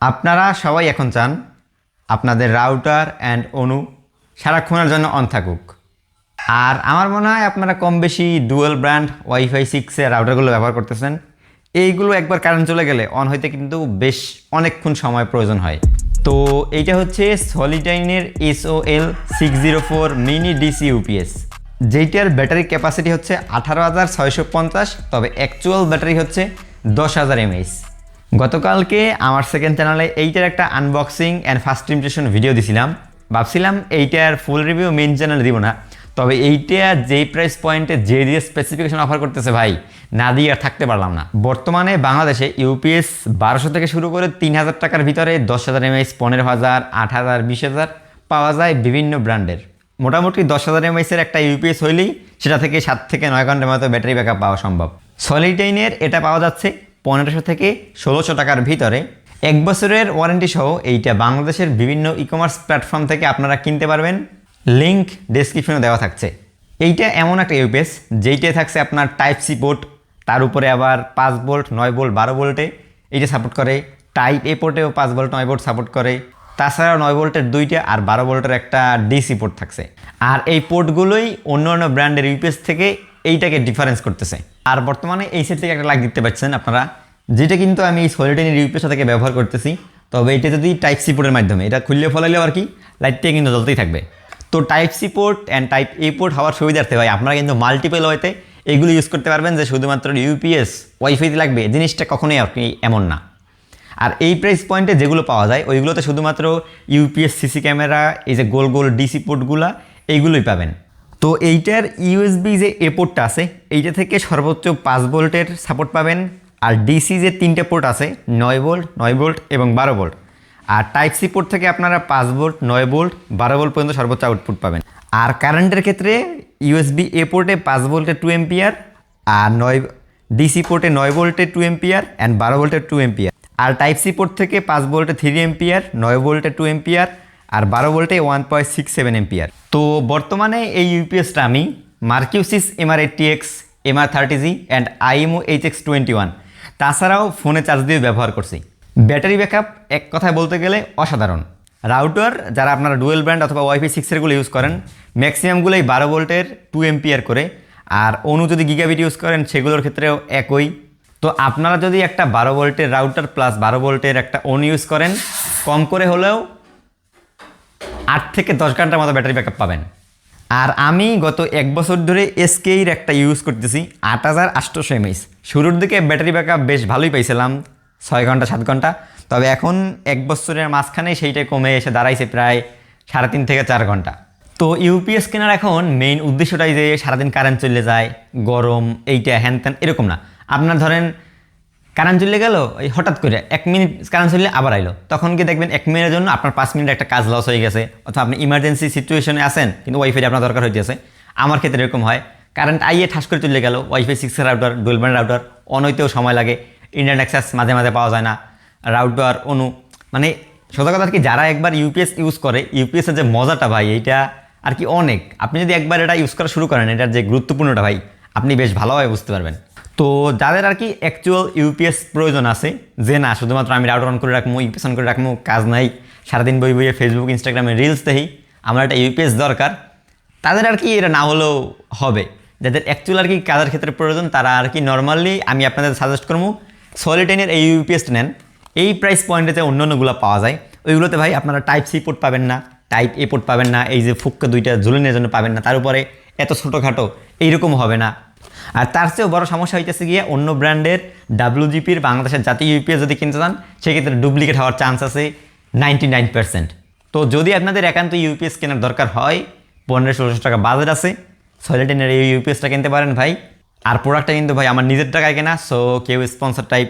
আপনারা সবাই এখন চান আপনাদের রাউটার অ্যান্ড অনু সারাক্ষণের জন্য অন থাকুক। আর আমার মনে হয় আপনারা কম বেশি ডুয়েল ব্র্যান্ড ওয়াইফাই 6 রাউটারগুলো ব্যবহার করতেছেন। এইগুলো একবার কারেন্ট চলে গেলে অন হইতে কিন্তু বেশ অনেকক্ষণ সময় প্রয়োজন হয়। তো এইটা হচ্ছে সলিটাইনের SOL604 মিনি ডিসি ইউপিএস, যেইটার ব্যাটারি ক্যাপাসিটি হচ্ছে 18,650, তবে অ্যাকচুয়াল ব্যাটারি হচ্ছে 10,000 mAh। গতকালকে আমার সেকেন্ড চ্যানেলে এইটার একটা unboxing and first impression video দিছিলাম। ভাবছিলাম এইটার ফুল রিভিউ মেইন চ্যানেলে দিব না, তবে এইটা যেই প্রাইস পয়েন্টে যে দিয়ে স্পেসিফিকেশন অফার করতেছে ভাই, না দিয়ে আর থাকতে পারলাম না। বর্তমানে বাংলাদেশে ইউপিএস 1200 থেকে শুরু করে 3,000 টাকার ভিতরে 10,000 mAh, 15,000, 8,000, 20,000 পাওয়া যায় বিভিন্ন ব্র্যান্ডের। মোটামুটি 10,000 mAh একটা ইউপিএস হইলেই সেটা থেকে 7 থেকে 9 ঘন্টার মতো ব্যাটারি ব্যাকআপ পাওয়া সম্ভব। সলিটাইনের এটা পাওয়া যাচ্ছে 1500 থেকে 1600 টাকার ভিতরে। 1 বছরের ওয়ারেন্টি সহ এইটা বাংলাদেশের বিভিন্ন ই কমার্স প্ল্যাটফর্ম থেকে আপনারা কিনতে পারবেন, লিঙ্ক ডেসক্রিপশনে দেওয়া থাকছে। এইটা এমন একটা ইউপিএস যেইটাই থাকছে আপনার টাইপ সি পোর্ট, তার উপরে আবার 5 ভোল্ট, 9 ভোল্ট, 12 ভোল্টে এইটা সাপোর্ট করে। টাইপ এ পোর্টেও 5 ভোল্ট, 9 ভোল্ট সাপোর্ট করে। তাছাড়াও 9 ভোল্টের 2টা আর 12 ভোল্টের একটা ডিসি পোর্ট থাকছে। আর এই পোর্টগুলোই অন্য অন্য ব্র্যান্ডের ইউপিএস থেকে এইটাকে ডিফারেন্স করতেছে। আর বর্তমানে এই সেট থেকে একটা লাইট দেখতে পাচ্ছেন আপনারা, যেটা কিন্তু আমি এই সলিটাইনের ইউপিএস থেকে ব্যবহার করতেছি। তবে এটা যদি টাইপ সি পোর্টের মাধ্যমে এটা খুললে ফলাইলেও আর কি লাইটটা কিন্তু জ্বলতেই থাকবে। তো type C port and type A port হওয়ার সুবিধার্থে ভাই আপনারা কিন্তু মাল্টিপল ওয়েতে এগুলো ইউজ করতে পারবেন, যে শুধুমাত্র ইউপিএস ওয়াইফাইতে লাগবে জিনিসটা কখনোই আপনি এমন না। আর এই প্রাইস পয়েন্টে যেগুলো পাওয়া যায় ওইগুলোতে শুধুমাত্র ইউপিএস, সিসি ক্যামেরা, এই যে গোল গোল ডিসি পোর্টগুলা এইগুলোই পাবেন। তো এইটার ইউএসবি যে এ পোর্টটা আছে এইটা থেকে সর্বোচ্চ 5 ভোল্টের সাপোর্ট পাবেন। আর ডিসি যে 3টে পোর্ট আছে 9 ভোল্ট, 9 ভোল্ট এবং 12 ভোল্ট। আর টাইপ সি পোর্ট থেকে আপনারা 5 ভোল্ট, 9 ভোল্ট, 12 ভোল্ট পর্যন্ত সর্বোচ্চ আউটপুট পাবেন। আর কারেন্টের ক্ষেত্রে ইউএসবি এ পোর্টে 5 ভোল্টের 2 এম্পিয়ার, আর ডিসি পোর্টে 9 ভোল্টের 2 এম্পিয়ার অ্যান্ড 12 ভোল্টের 2 এম্পিয়ার। আর টাইপ সি পোর্ট থেকে 5 ভোল্টে 3 এম্পিয়ার, 9 ভোল্টে 2 এম্পিয়ার আর 12 ভোল্টে 1.67 এম্পিয়ার। তো বর্তমানে এই ইউপিএসটা আমি মার্কিউসিস MR80X, MR30G and IMO HX21 তাছাড়াও ফোনে চার্জ দিয়ে ব্যবহার করছি। ব্যাটারি ব্যাকআপ এক কথায় বলতে গেলে অসাধারণ। রাউটার যারা আপনারা ডুয়েল ব্র্যান্ড অথবা ওয়াইফাই 6 ইউজ করেন ম্যাক্সিমামগুলোই 12 ভোল্টের 2 এম্পিয়ার করে। আর অনু যদি গিগাবিট ইউজ করেন সেগুলোর ক্ষেত্রেও একই। তো আপনারা যদি একটা 12 ভোল্টের রাউটার প্লাস 12 ভোল্টের একটা অনু ইউজ করেন, কম করে হলেও 8 থেকে 10 ঘন্টার মতো ব্যাটারি ব্যাকআপ পাবেন। আর আমি গত 1 বছর ধরে এসকেইর একটা ইউজ করতেছি 8800 mAh। শুরুর দিকে ব্যাটারি ব্যাকআপ বেশ ভালোই পাইছিলাম, 6 ঘন্টা 7 ঘন্টা। তবে এখন 1 বছরের মাঝখানে সেইটা কমে এসে দাঁড়াইছে প্রায় 3.5 থেকে 4 ঘন্টা। তো ইউপিএস কেনার এখন মেইন উদ্দেশ্যটাই যে সারাদিন কারেন্ট চলে যায়, গরম, এইটা হ্যান ত্যান এরকম না। আপনার ধরেন কারেন্ট চলে গেল, এই হঠাৎ করে 1 মিনিট কারেন্ট চললে আবার আইলো, তখন কি দেখবেন 1 মিনিটের জন্য আপনার 5 মিনিট একটা কাজ লস হয়ে গেছে। অথবা আপনি ইমার্জেন্সি সিচুয়েশনে আসেন কিন্তু ওয়াইফাই আপনার দরকার হইতেছে। আমার ক্ষেত্রে এরকম হয়, কারেন্ট আইয়ে ঠাস করে চলে গেল, wifi 6 router, dual band router, on হইতেও সময় লাগে, ইন্টারনেট অ্যাক্সেস মাঝে মাঝে পাওয়া যায় না, রাউটার অনু মানে সোজা কথা আর কি। যারা একবার ইউপিএস ইউজ করে, ইউপিএসের যে মজাটা ভাই এইটা আর কি অনেক। আপনি যদি একবার এটা ইউজ করা শুরু করেন, এটার যে গুরুত্বপূর্ণটা ভাই আপনি বেশ ভালোভাবে বুঝতে পারবেন। তো যাদের আর কি অ্যাকচুয়াল ইউপিএস প্রয়োজন আছে, যে না শুধুমাত্র আমি রাউটার অন করে রাখবো, ইউপিএস অন করে রাখবো, কাজ নাই, সারাদিন বই বইয়ে ফেসবুক ইনস্টাগ্রামে রিলস দেখি, আমার একটা ইউপিএস দরকার, তাদের আর কি এটা না হলেও হবে। যাদের অ্যাকচুয়াল আর কি কাজের ক্ষেত্রে প্রয়োজন তারা আর কি নর্মালি আমি আপনাদের সাজেস্ট করবো সলিটাইনের এই ইউপিএসটা নেন। এই প্রাইস পয়েন্টেতে অন্য অন্যগুলো পাওয়া যায়, ওইগুলোতে ভাই আপনারা টাইপ সি পোর্ট পাবেন না, টাইপ এ পোর্ট পাবেন না, এই যে ফুক্কা 2টা ঝুলিনের জন্য পাবেন না, তার উপরে এত ছোটোখাটো এইরকম হবে না। আর তার চেয়েও বড় সমস্যা হইতেছে গিয়ে অন্য ব্র্যান্ডের WGPর বাংলাদেশের জাতীয় ইউপিএস যদি কিনতে চান সেক্ষেত্রে ডুপ্লিকেট হওয়ার চান্স আছে 99%। তো যদি আপনাদের একান্ত ইউপিএস কেনার দরকার হয়, 1500-1600 টাকা বাজেট আছে, সলিটাইনের এই ইউপিএসটা কিনতে পারেন ভাই। আর প্রোডাক্টটা কিন্তু ভাই আমার নিজের টাকায় কেনা, সো কেউ স্পন্সর টাইপ